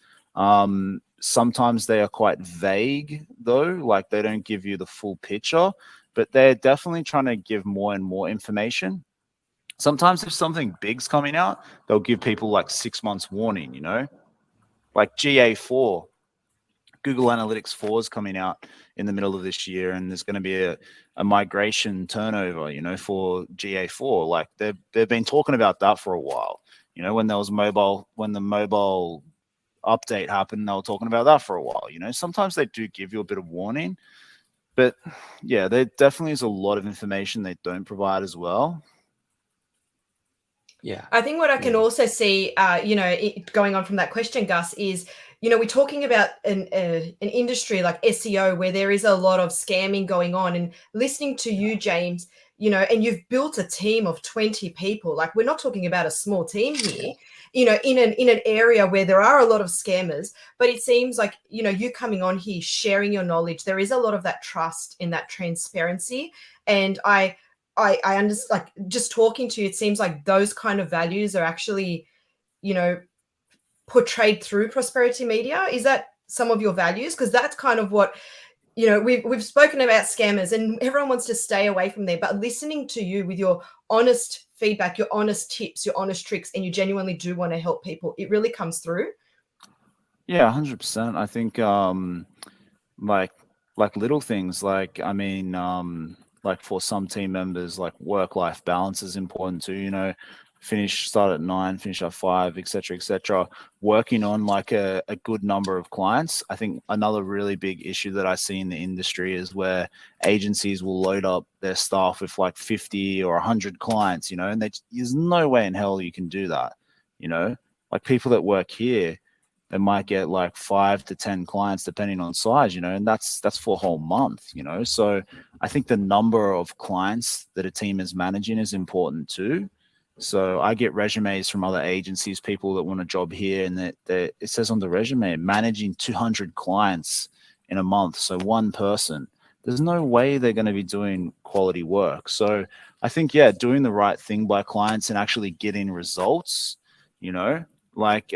Sometimes they are quite vague though, like they don't give you the full picture, but they're definitely trying to give more and more information. Sometimes if something big's coming out, they'll give people like 6 months warning, you know, like GA4, Google Analytics 4 is coming out in the middle of this year, and there's going to be a migration turnover, you know, for GA4. Like they've been talking about that for a while. You know, when there was when the mobile update happened, they were talking about that for a while. You know, sometimes they do give you a bit of warning, but yeah, there definitely is a lot of information they don't provide as well. Yeah, I think what I can also see, going on from that question, Gus, is, you know, we're talking about an industry like SEO where there is a lot of scamming going on, and listening to you, James, you know, and you've built a team of 20 people. Like, we're not talking about a small team here, you know, in an area where there are a lot of scammers, but it seems like, you know, you coming on here, sharing your knowledge, there is a lot of that trust in that transparency. And I understand, like, just talking to you, it seems like those kind of values are actually, you know, portrayed through Prosperity Media. Is that some of your values? Because that's kind of what, you know, we've spoken about scammers and everyone wants to stay away from there, but listening to you with your honest feedback, your honest tips, your honest tricks, and you genuinely do want to help people, it really comes through. Yeah, 100%. I think like little things, like I mean like for some team members, like work-life balance is important too, you know, start at 9, finish at 5, etc. Working on like a good number of clients. I think another really big issue that I see in the industry is where agencies will load up their staff with like 50 or 100 clients, you know, and there's no way in hell you can do that, you know. Like people that work here, they might get like 5 to 10 clients depending on size, you know, and that's for a whole month, you know. So I think the number of clients that a team is managing is important too. So I get resumes from other agencies, people that want a job here, and that it says on the resume, managing 200 clients in a month. So one person, there's no way they're going to be doing quality work. So I think, yeah, doing the right thing by clients and actually getting results, you know, like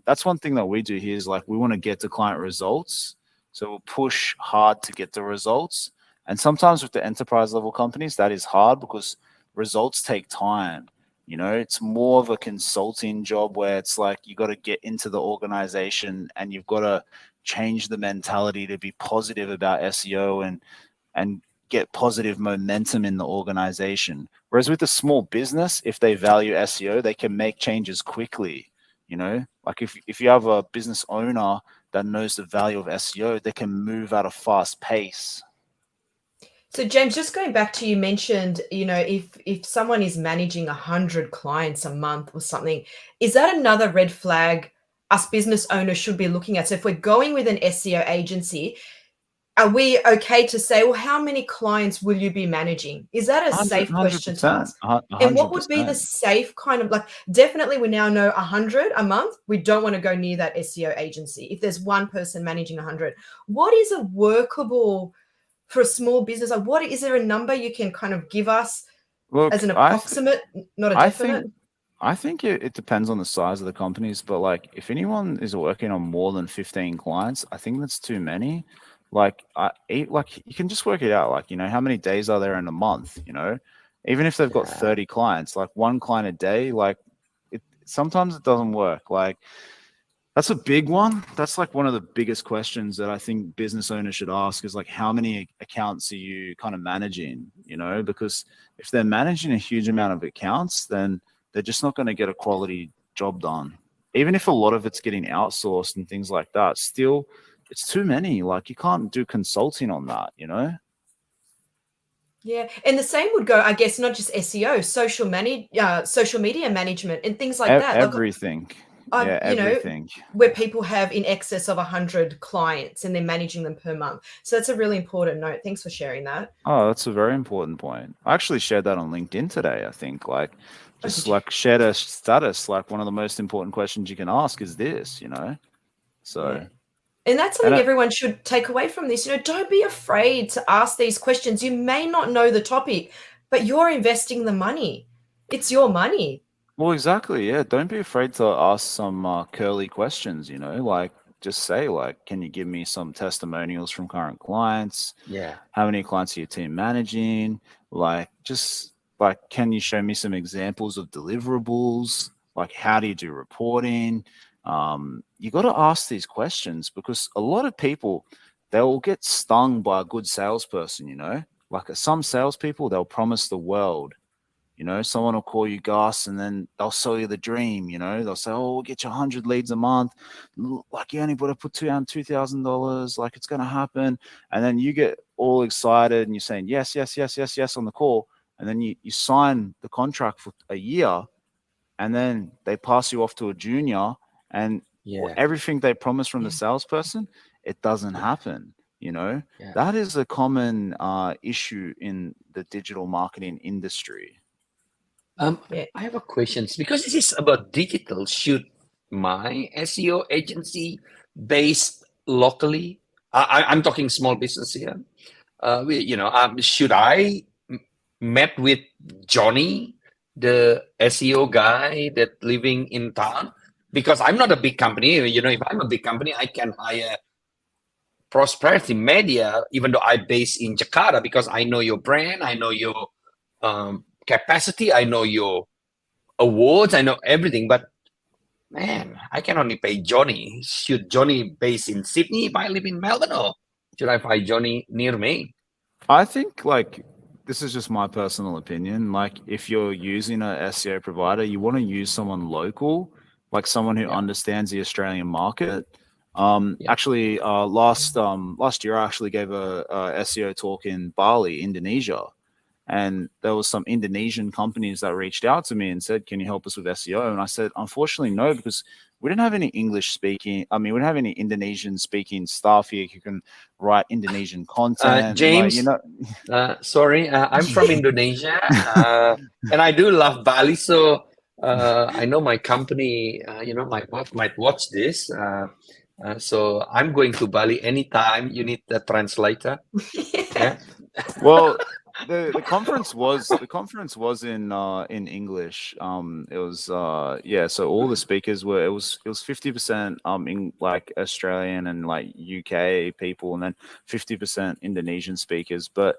that's one thing that we do here is like we want to get to client results. So we'll push hard to get the results. And sometimes with the enterprise level companies, that is hard because results take time. You know, it's more of a consulting job where it's like you got to get into the organization and you've got to change the mentality to be positive about SEO and get positive momentum in the organization. Whereas with a small business, if they value SEO, they can make changes quickly. You know, like if you have a business owner that knows the value of SEO, they can move at a fast pace. So James, just going back to, you mentioned, you know, if someone is managing 100 clients a month or something, is that another red flag us business owners should be looking at? So if we're going with an SEO agency, are we okay to say, well, how many clients will you be managing? Is that a safe question to ask? 100%. And what would be the safe kind of, like, definitely we now know 100 a month. We don't want to go near that SEO agency. If there's one person managing 100, what is a workable for a small business? Like, is there a number you can kind of give us? Look, as an approximate, not a definite? I think it depends on the size of the companies, but like if anyone is working on more than 15 clients, I think that's too many. Like you can just work it out. Like, you know, how many days are there in a month? You know, even if they've got 30 clients, like one client a day, like sometimes it doesn't work. Like that's a big one. That's like one of the biggest questions that I think business owners should ask is like, how many accounts are you kind of managing? You know, because if they're managing a huge amount of accounts, then they're just not going to get a quality job done. Even if a lot of it's getting outsourced and things like that, still it's too many. Like you can't do consulting on that, you know? Yeah. And the same would go, I guess, not just SEO, social media management and things like that. Everything. everything. Where people have in excess of 100 clients and they're managing them per month. So that's a really important note. Thanks for sharing that. Oh, that's a very important point. I actually shared that on LinkedIn today. I think shared a status, like one of the most important questions you can ask is this, so. Yeah. And that's something everyone should take away from this. Don't be afraid to ask these questions. You may not know the topic, but you're investing the money. It's your money. Well, exactly. Yeah. Don't be afraid to ask some curly questions, like just say, like, can you give me some testimonials from current clients? Yeah. How many clients are your team managing? Like, just like, can you show me some examples of deliverables? Like, how do you do reporting? You got to ask these questions because a lot of people, they'll get stung by a good salesperson, like some salespeople, they'll promise the world. Someone will call you Gus and then they'll sell you the dream, they'll say, oh, we'll get you 100 leads a month. Like you only got to put down $2,000, like it's going to happen. And then you get all excited and you're saying, yes, yes, yes, yes, yes on the call. And then you sign the contract for a year and then they pass you off to a junior and everything they promised from the salesperson, it doesn't happen. That is a common issue in the digital marketing industry. I have a question because this is about digital. Should my SEO agency based locally? I'm talking small business here. Should I met with Johnny, the SEO guy that living in town? Because I'm not a big company. If I'm a big company, I can hire Prosperity Media, even though I'm based in Jakarta, because I know your brand, I know your capacity, I know your awards, I know everything, but man, I can only pay Johnny. Should Johnny based in Sydney if I live in Melbourne, or should I find Johnny near me? I think this is just my personal opinion. Like if you're using a SEO provider, you want to use someone local, like someone who understands the Australian market. Actually, last year I actually gave a SEO talk in Bali, Indonesia. And there was some Indonesian companies that reached out to me and said, can you help us with SEO? And I said, unfortunately, no, because we didn't have any we didn't have any Indonesian speaking staff here who can write Indonesian content. James, sorry, I'm from Indonesia and I do love Bali. So I know my company, my boss might watch this. So I'm going to Bali anytime you need the translator. Yeah. Well, the conference was in English. It was so all the speakers were it was 50% in like Australian and like UK people and then 50% Indonesian speakers. But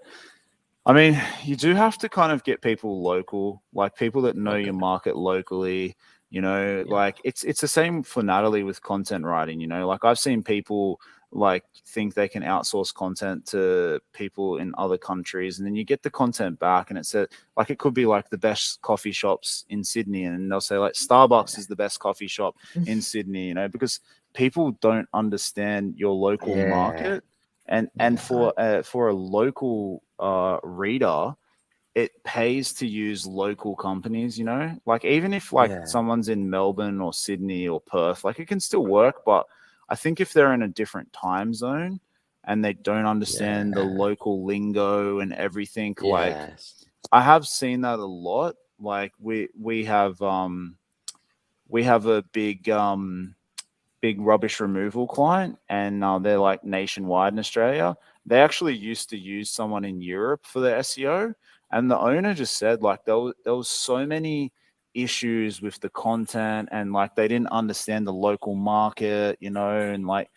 I mean, you do have to kind of get people local, like people that know your market locally. Like it's the same for Natalie with content writing. Like I've seen people like think they can outsource content to people in other countries, and then you get the content back and it said like it could be like the best coffee shops in Sydney, and they'll say like Starbucks is the best coffee shop in Sydney, because people don't understand your local market, and for a local reader, it pays to use local companies, like even if someone's in Melbourne or Sydney or Perth, like it can still work. But I think if they're in a different time zone and they don't understand the local lingo and everything, like I have seen that a lot. Like we have a big rubbish removal client, and they're like nationwide in Australia. They actually used to use someone in Europe for their SEO, and the owner just said like there was so many issues with the content, and like they didn't understand the local market, and like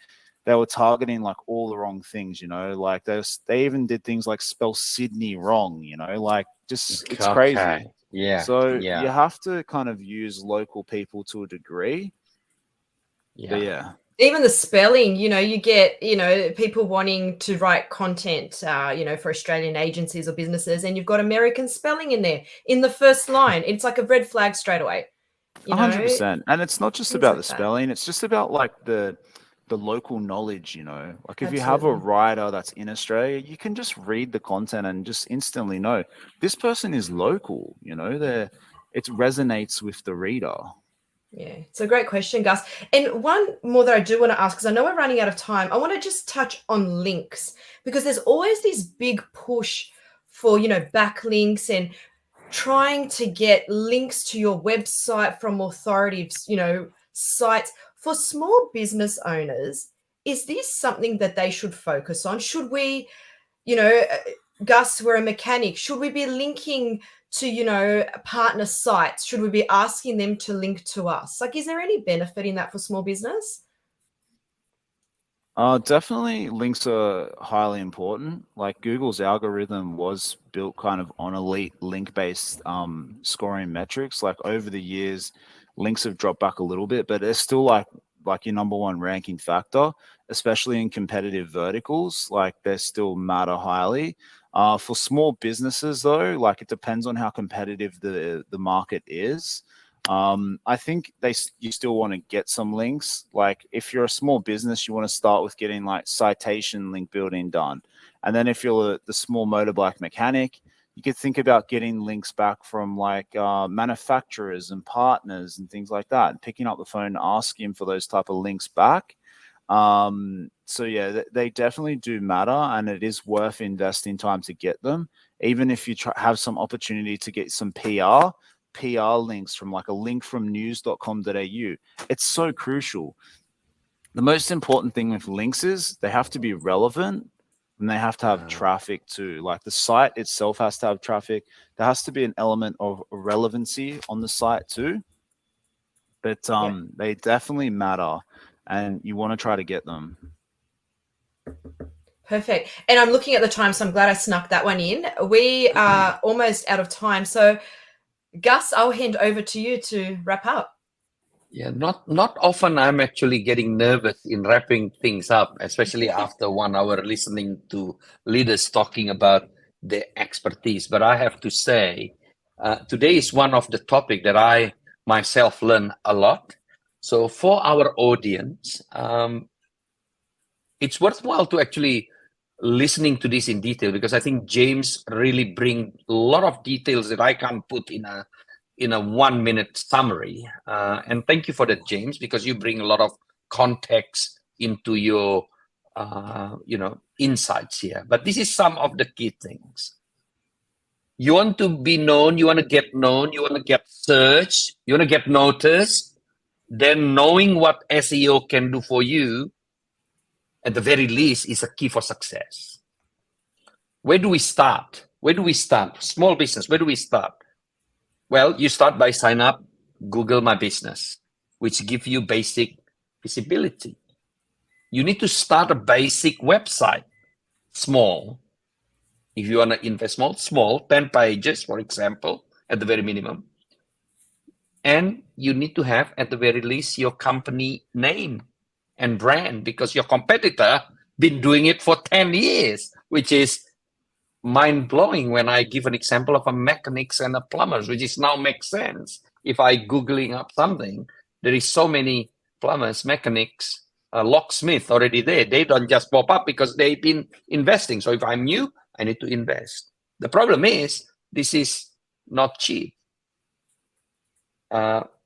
they were targeting like all the wrong things, like they even did things like spell Sydney wrong, like just it's crazy. So you have to kind of use local people to a degree. But even the spelling, you get, people wanting to write content, for Australian agencies or businesses, and you've got American spelling in there in the first line. It's like a red flag straight away. 100%. And it's not just about the spelling. It's just about like the local knowledge, like if you have a writer that's in Australia, you can just read the content and just instantly know this person is local, it resonates with the reader. Yeah, it's a great question, Gus. And one more that I do want to ask, because I know we're running out of time, I want to just touch on links, because there's always this big push for, backlinks and trying to get links to your website from authoritative, sites. For small business owners, is this something that they should focus on? Should we, Gus, we're a mechanic. Should we be linking to, partner sites? Should we be asking them to link to us? Like, is there any benefit in that for small business? Definitely links are highly important. Like Google's algorithm was built kind of on elite link-based scoring metrics. Like over the years, links have dropped back a little bit, but it's still like your number one ranking factor, especially in competitive verticals. Like they still matter highly. For small businesses though, like it depends on how competitive the market is. I think you still want to get some links. Like if you're a small business, you want to start with getting like citation link building done. And then if you're the small motorbike mechanic, you could think about getting links back from like manufacturers and partners and things like that, and picking up the phone and asking for those type of links back. So yeah, they definitely do matter, and it is worth investing time to get them. Even if you have some opportunity to get some PR links from like a link from news.com.au. It's so crucial. The most important thing with links is they have to be relevant and they have to have traffic too. Like the site itself has to have traffic. There has to be an element of relevancy on the site too. But they definitely matter, and you want to try to get them. Perfect. And I'm looking at the time, so I'm glad I snuck that one in. We are almost out of time. So Gus, I'll hand over to you to wrap up. Yeah, not often I'm actually getting nervous in wrapping things up, especially after 1 hour listening to leaders talking about their expertise. But I have to say, today is one of the topics that I myself learn a lot. So for our audience, it's worthwhile to actually listening to this in detail, because I think James really bring a lot of details that I can't put in a 1 minute summary. And thank you for that, James, because you bring a lot of context into your insights here. But this is some of the key things. You want to be known, you want to get known, you want to get searched, you want to get noticed. Then knowing what SEO can do for you, at the very least, is a key for success. Where do we start? Small business, where do we start? Well, you start by sign up Google My Business, which give you basic visibility. You need to start a basic website, small. If you want to invest small, 10 pages, for example, at the very minimum. And you need to have, at the very least, your company name and brand, because your competitor been doing it for 10 years, which is mind-blowing when I give an example of a mechanics and a plumbers, which is now makes sense. If I Googling up something, there is so many plumbers, mechanics, locksmith already there. They don't just pop up because they've been investing. So if I'm new, I need to invest. The problem is, this is not cheap.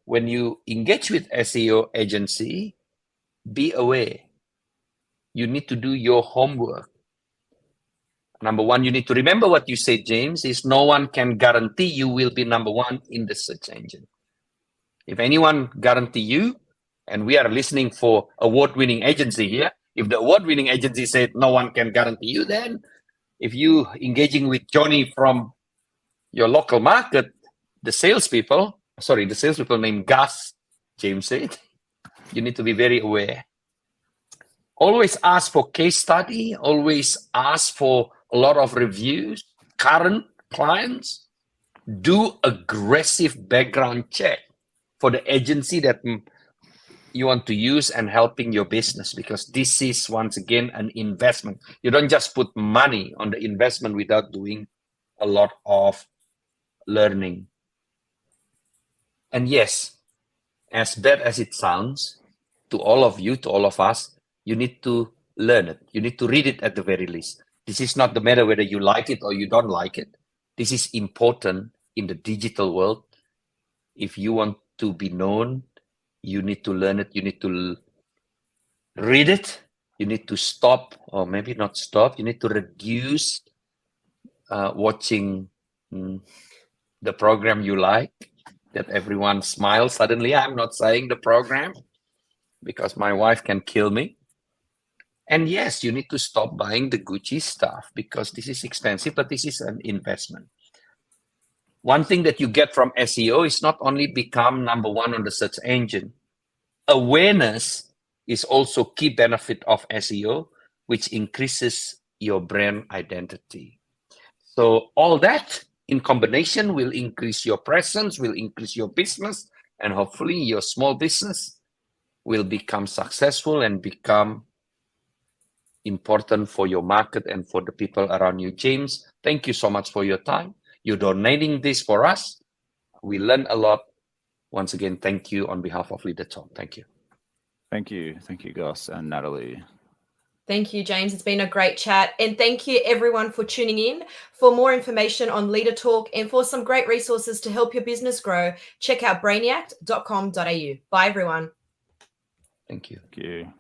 When you engage with SEO agency, be aware. You need to do your homework. Number one, you need to remember what you said, James, is no one can guarantee you will be number one in the search engine. If anyone guarantee you, and we are listening for award-winning agency here, if the award-winning agency said no one can guarantee you, then if you engaging with Johnny from your local market, the salespeople named Gus, James said, you need to be very aware. Always ask for case study, always ask for a lot of reviews, current clients. Do aggressive background check for the agency that you want to use and helping your business, because this is, once again, an investment. You don't just put money on the investment without doing a lot of learning. And yes, as bad as it sounds, to all of you, to all of us, you need to learn it. You need to read it at the very least. This is not the matter whether you like it or you don't like it. This is important in the digital world. If you want to be known, you need to learn it. You need to read it. You need to stop, or maybe not stop. You need to reduce watching the program you like, that everyone smiles suddenly. I'm not saying the program because my wife can kill me. And yes, you need to stop buying the Gucci stuff because this is expensive, but this is an investment. One thing that you get from SEO is not only become number one on the search engine. Awareness is also key benefit of SEO, which increases your brand identity. So all that in combination will increase your presence, will increase your business, and hopefully your small business will become successful and become important for your market and for the people around you. James, thank you so much for your time. You're donating this for us. We learn a lot. Once again, thank you on behalf of Leader Talk. Thank you. Thank you. Thank you, Gus and Natalie. Thank you, James. It's been a great chat. And thank you, everyone, for tuning in. For more information on Leader Talk and for some great resources to help your business grow, check out brainiact.com.au. Bye, everyone. Thank you. Thank you.